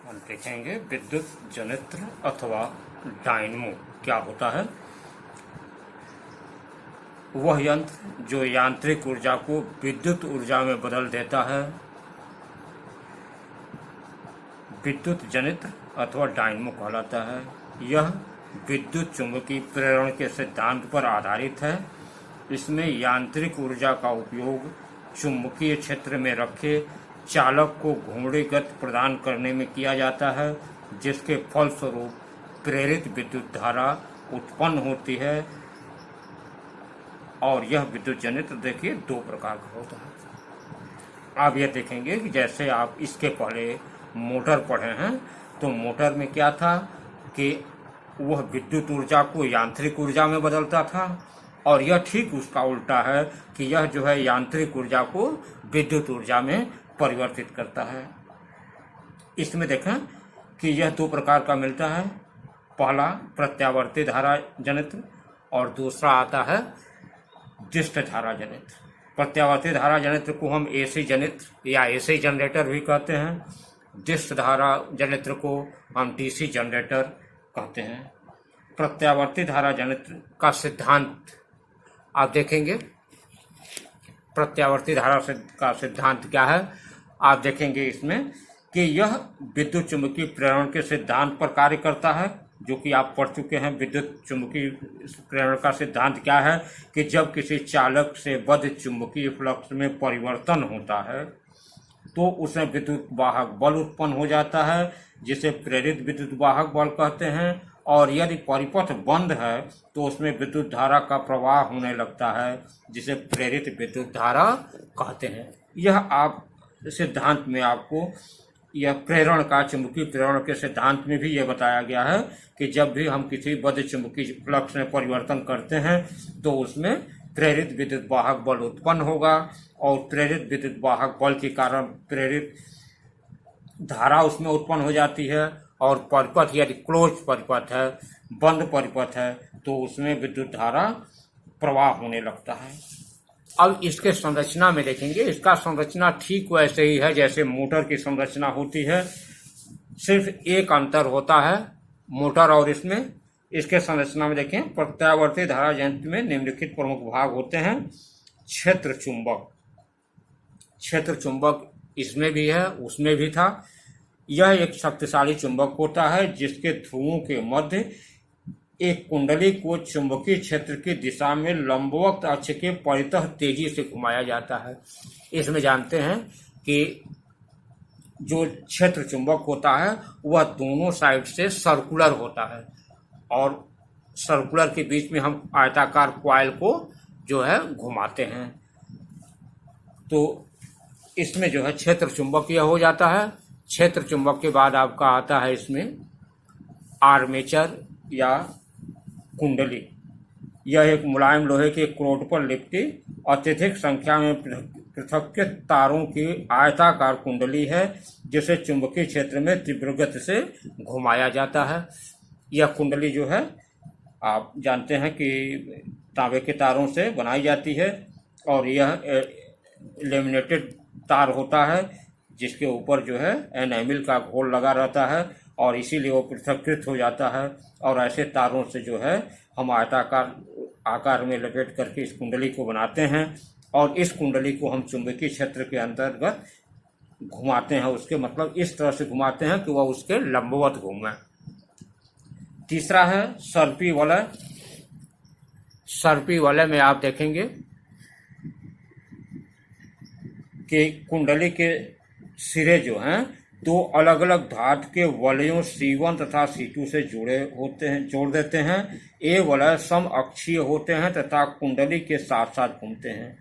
हम देखेंगे विद्युत जनित्र अथवा डायनमो क्या होता है। वह यंत्र जो यांत्रिक ऊर्जा को विद्युत ऊर्जा में बदल देता है, विद्युत जनित्र अथवा डायनमो कहलाता है। यह विद्युत चुंबकीय प्रेरण के सिद्धांत पर आधारित है। इसमें यांत्रिक ऊर्जा का उपयोग चुंबकीय क्षेत्र में रखे चालक को घूर्णी गति प्रदान करने में किया जाता है, जिसके फलस्वरूप प्रेरित विद्युत धारा उत्पन्न होती है। और यह विद्युत जनित्र देखिए दो प्रकार का होता है। आप यह देखेंगे कि जैसे आप इसके पहले मोटर पढ़े हैं, तो मोटर में क्या था कि वह विद्युत ऊर्जा को यांत्रिक ऊर्जा में बदलता था, और यह ठीक उसका उल्टा है कि यह जो है यांत्रिक ऊर्जा को विद्युत ऊर्जा में परिवर्तित करता है। इसमें देखें कि यह दो प्रकार का मिलता है। पहला प्रत्यावर्ती धारा जनित्र और दूसरा आता है डिस्ट धारा जनित्र। प्रत्यावर्ती धारा जनित्र को हम एसी जनित्र या एसी जनरेटर भी कहते हैं। डिस्ट धारा जनित्र को हम डीसी जनरेटर कहते हैं। प्रत्यावर्ती धारा जनित्र का सिद्धांत आप देखेंगे। प्रत्यावर्ती धारा का सिद्धांत क्या है आप देखेंगे इसमें कि यह विद्युत चुंबकीय प्रेरण के सिद्धांत पर कार्य करता है, जो कि आप पढ़ चुके हैं। विद्युत चुंबकीय प्रेरण का सिद्धांत क्या है कि जब किसी चालक से बद्ध चुंबकीय फ्लक्स में परिवर्तन होता है तो उसमें विद्युत वाहक बल उत्पन्न हो जाता है, जिसे प्रेरित विद्युत वाहक बल कहते हैं। और यदि परिपथ बंद है तो उसमें विद्युत धारा का प्रवाह होने लगता है, जिसे प्रेरित विद्युत धारा कहते हैं। यह आप सिद्धांत में आपको यह प्रेरण का चुंबकीय प्रेरण के सिद्धांत में भी यह बताया गया है कि जब भी हम किसी बद्ध चुंबकीय फ्लक्स में परिवर्तन करते हैं तो उसमें प्रेरित विद्युत वाहक बल उत्पन्न होगा, और प्रेरित विद्युत वाहक बल के कारण प्रेरित धारा उसमें उत्पन्न हो जाती है। और परिपथ यदि क्लोज परिपथ है, बंद परिपथ है, तो उसमें विद्युत धारा प्रवाह होने लगता है। अब इसके संरचना में देखेंगे, इसका संरचना ठीक वैसे ही है जैसे मोटर की संरचना होती है। सिर्फ एक अंतर होता है मोटर और इसमें। इसके संरचना में देखें, प्रत्यावर्ती धारा जनित्र में निम्नलिखित प्रमुख भाग होते हैं। क्षेत्र चुंबक, क्षेत्र चुंबक इसमें भी है, उसमें भी था। यह एक शक्तिशाली चुंबक होता है जिसके ध्रुवों के मध्य एक कुंडली को चुंबकीय क्षेत्र की दिशा में लंबवत अक्ष के परितः तेजी से घुमाया जाता है। इसमें जानते हैं कि जो क्षेत्र चुंबक होता है वह दोनों साइड से सर्कुलर होता है, और सर्कुलर के बीच में हम आयताकार कॉइल को जो है घुमाते हैं। तो इसमें जो है क्षेत्र चुंबक यह हो जाता है। क्षेत्र चुंबक के बाद आपका आता है इसमें आर्मेचर या कुंडली। यह एक मुलायम लोहे के क्रोड पर लिपटी अत्यधिक संख्या में पृथक्कृत तारों की आयताकार कुंडली है, जिसे चुंबकीय क्षेत्र में तीव्र गति से घुमाया जाता है। यह कुंडली जो है आप जानते हैं कि तांबे के तारों से बनाई जाती है, और यह लेमिनेटेड तार होता है जिसके ऊपर जो है एनामिल का घोल लगा रहता है, और इसीलिए वो पृथक्कृत हो जाता है। और ऐसे तारों से जो है हम आयताकार आकार में लपेट करके इस कुंडली को बनाते हैं, और इस कुंडली को हम चुंबकीय क्षेत्र के अंतर्गत घुमाते हैं। उसके मतलब इस तरह से घुमाते हैं कि वह उसके लंबवत घूमे। तीसरा है सर्पी वलय। सर्पी वलय में आप देखेंगे कि कुंडली के सिरे जो हैं दो अलग अलग धातु के वलयों C1 तथा C2 से जुड़े होते हैं, जोड़ देते हैं। ये वलय सम अक्षीय होते हैं तथा कुंडली के साथ साथ घूमते हैं।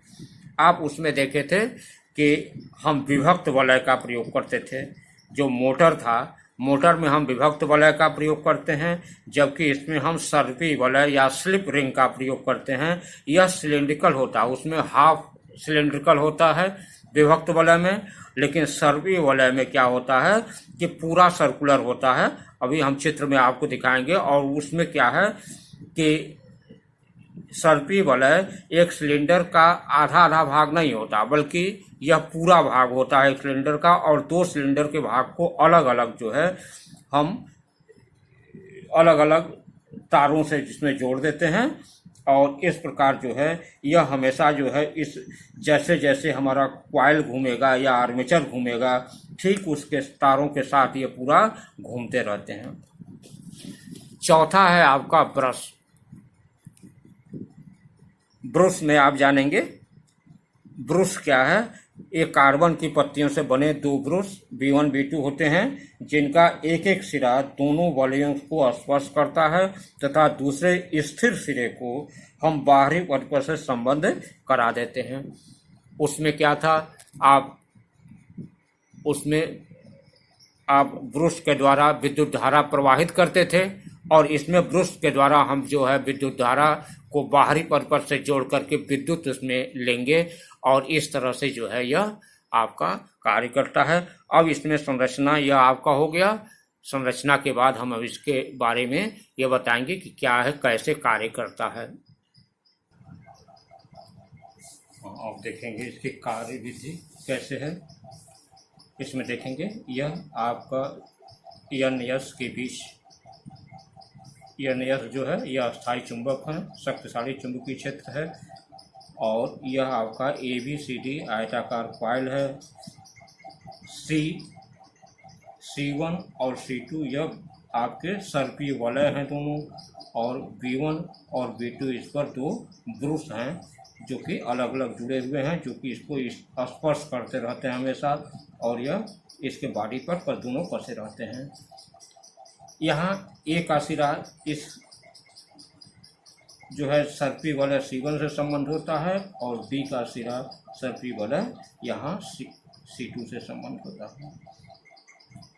आप उसमें देखे थे कि हम विभक्त वलय का प्रयोग करते थे। जो मोटर था, मोटर में हम विभक्त वलय का प्रयोग करते हैं, जबकि इसमें हम सर्पी वलय या स्लिप रिंग का प्रयोग करते हैं। यह सिलिंड्रिकल होता है, उसमें हाफ सिलिंड्रिकल होता है विभक्त वलय में, लेकिन सर्पी वलय में क्या होता है कि पूरा सर्कुलर होता है। अभी हम चित्र में आपको दिखाएंगे। और उसमें क्या है कि सर्पी वलय एक सिलेंडर का आधा आधा भाग नहीं होता, बल्कि यह पूरा भाग होता है एक सिलेंडर का, और दो सिलेंडर के भाग को अलग अलग जो है हम अलग अलग तारों से जिसमें जोड़ देते हैं। और इस प्रकार जो है यह हमेशा जो है इस जैसे जैसे हमारा कॉइल घूमेगा या आर्मेचर घूमेगा, ठीक उसके तारों के साथ ये पूरा घूमते रहते हैं। चौथा है आपका ब्रश। ब्रश में आप जानेंगे ब्रश क्या है। एक कार्बन की पत्तियों से बने दो ब्रश B1 B2 होते हैं, जिनका एक एक सिरा दोनों वलयों को स्पर्श करता है तथा दूसरे स्थिर सिरे को हम बाहरी परत से संबंध करा देते हैं। उसमें क्या था, उसमें आप ब्रश के द्वारा विद्युत धारा प्रवाहित करते थे, और इसमें ब्रश के द्वारा हम जो है विद्युत धारा को बाहरी परत से जोड़ करके विद्युत उसमें लेंगे, और इस तरह से जो है यह आपका कार्य करता है। अब इसमें संरचना यह आपका हो गया। संरचना के बाद हम अब इसके बारे में ये बताएंगे कि क्या है, कैसे कार्य करता है। आप देखेंगे इसकी कार्य विधि कैसे है। इसमें देखेंगे यह आपका NS के बीच, NS जो है यह अस्थायी चुंबक है, शक्तिशाली चुंबकीय क्षेत्र है, और यह आपका ABCD आयताकार कॉइल है। C1 और C2 यह आपके सर्पीय वलय हैं दोनों, और B1 और B2 इस पर दो ब्रश हैं जो कि अलग अलग जुड़े हुए हैं, जो कि इसको स्पर्श करते रहते हैं हमेशा, और यह इसके बॉडी पर दोनों कसे रहते हैं। यहाँ A का सिरा इस जो है सर्पी वलय C1 से संबंध होता है, और B का सिरा सर्पी वलय यहाँ C2 से संबंध होता है।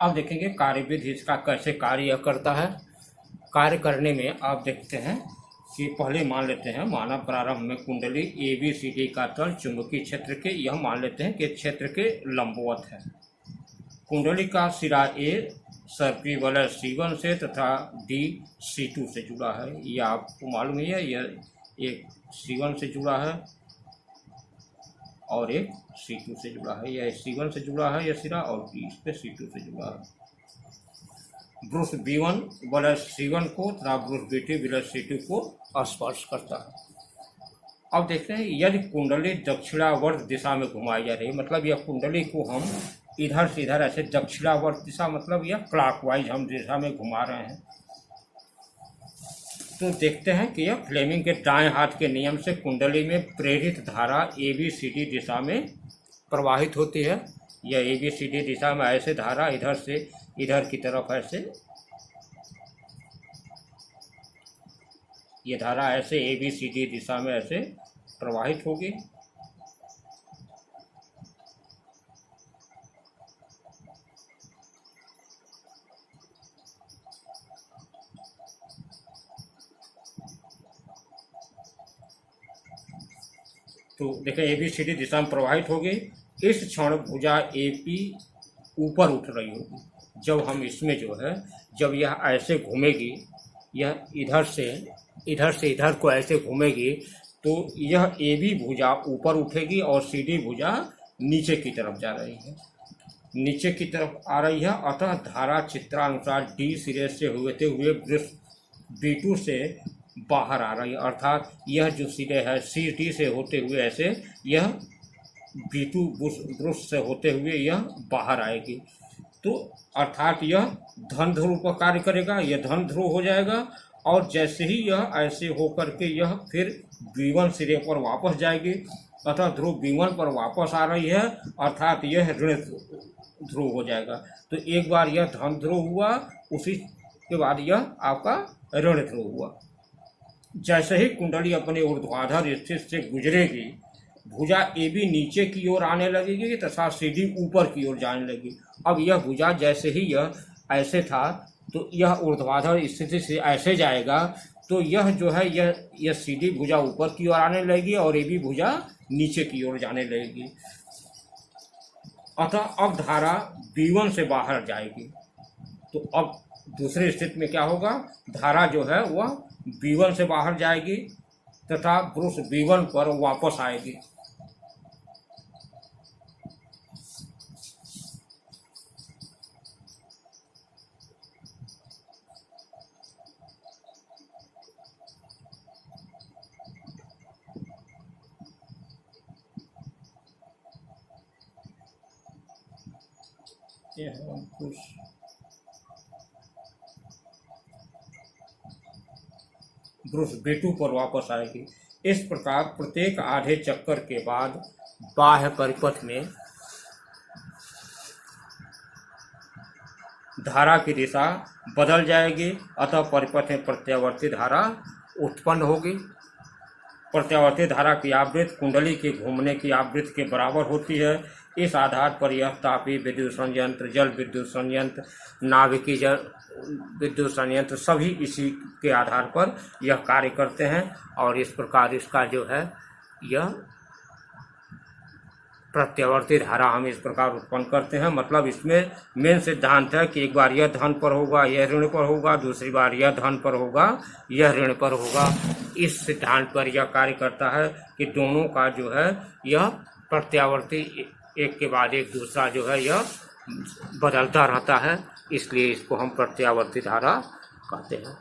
अब देखेंगे कार्यविधि इसका कैसे कार्य करता है। कार्य करने में आप देखते हैं कि पहले मान लेते हैं, माना प्रारंभ में कुंडली ABCD का तल चुंबकीय क्षेत्र के, यह मान लेते हैं कि क्षेत्र के लंबवत है। कुंडली का सिरा A सर्पी वलय C1 से तथा D C2 से जुड़ा है। यह आपको मालूम ही है, यह एक C1 से जुड़ा है और एक C2 से जुड़ा है। यह C1 से जुड़ा है यह सिरा, और इस पे C2 से जुड़ा है। ब्रश B1 वलय C1 को तथा ब्रश B2 वलय C2 को स्पर्श करता है। अब देखते हैं यदि कुंडली दक्षिणावर्त दिशा में घुमाई जा रही है, मतलब यह कुंडली को हम इधर से इधर ऐसे दक्षिणावर्त दिशा, मतलब यह क्लॉकवाइज हम दिशा में घुमा रहे हैं, तो देखते हैं कि यह फ्लेमिंग के दाएं हाथ के नियम से कुंडली में प्रेरित धारा ABCD दिशा में प्रवाहित होती है। यह ABCD दिशा में ऐसे धारा इधर से इधर की तरफ ऐसे, ये धारा ऐसे ABCD दिशा में ऐसे प्रवाहित होगी। तो देखें ABCD दिशा में प्रवाहित होगी। इस क्षण भुजा AP ऊपर उठ रही होगी। जब हम इसमें जो है, जब यह ऐसे घूमेगी, यह इधर से इधर को ऐसे घूमेगी, तो यह AB भुजा ऊपर उठेगी और CD भुजा नीचे की तरफ जा रही है, नीचे की तरफ आ रही है। अतः धारा चित्रानुसार D सिरे से होते हुए ब्रश B2 से बाहर आ रही है, अर्थात यह जो सिरे है CD से होते हुए ऐसे यह B2 ब्रश से होते हुए यह बाहर आएगी। तो अर्थात यह धन ध्रुव पर कार्य करेगा, यह धन ध्रुव हो जाएगा, और जैसे ही यह ऐसे होकर के यह फिर B1 सिरे पर वापस जाएगी, अतः ध्रुव B1 पर वापस आ रही है, अर्थात यह ऋण ध्रुव हो जाएगा। तो एक बार यह धन ध्रुव हुआ, उसी के बाद यह आपका ऋण ध्रुव हुआ। जैसे ही कुंडली अपने ऊर्ध्वाधर स्थिति से गुजरेगी, भुजा AB नीचे की ओर आने लगेगी तथा CD ऊपर की ओर जाने लगेगी। अब यह भुजा जैसे ही यह ऐसे था, तो यह ऊर्ध्वाधर स्थिति से ऐसे जाएगा, तो यह जो है यह CD भुजा ऊपर की ओर आने लगेगी और AB भुजा नीचे की ओर जाने लगेगी। अतः अब धारा B1 से बाहर जाएगी। तो अब दूसरी स्थिति में क्या होगा, धारा जो है वह B1 से बाहर जाएगी तथा ब्रुश B1 पर वापस आएगी। ये है ब्रुश B2 पर वापस आएगी। इस प्रकार प्रत्येक आधे चक्कर के बाद बाह्य परिपथ में धारा की दिशा बदल जाएगी, अतः परिपथ में प्रत्यावर्ती धारा उत्पन्न होगी। प्रत्यावर्ती धारा की आवृत्ति कुंडली के घूमने की आवृत्ति के बराबर होती है। इस आधार पर यह तापीय विद्युत संयंत्र, जल विद्युत संयंत्र, नाभिकीय जल विद्युत संयंत्र सभी इसी के आधार पर यह कार्य करते हैं और इस प्रकार इसका जो है यह प्रत्यावर्ती धारा हम इस प्रकार उत्पन्न करते हैं। मतलब इसमें मेन सिद्धांत है कि एक बार यह धन पर होगा, यह ऋण पर होगा, दूसरी बार यह धन पर होगा, यह ऋण पर होगा। इस सिद्धांत पर यह कार्य करता है कि दोनों का जो है यह प्रत्यावर्ती एक के बाद एक दूसरा जो है यह बदलता रहता है, इसलिए इसको हम प्रत्यावर्ती धारा कहते हैं।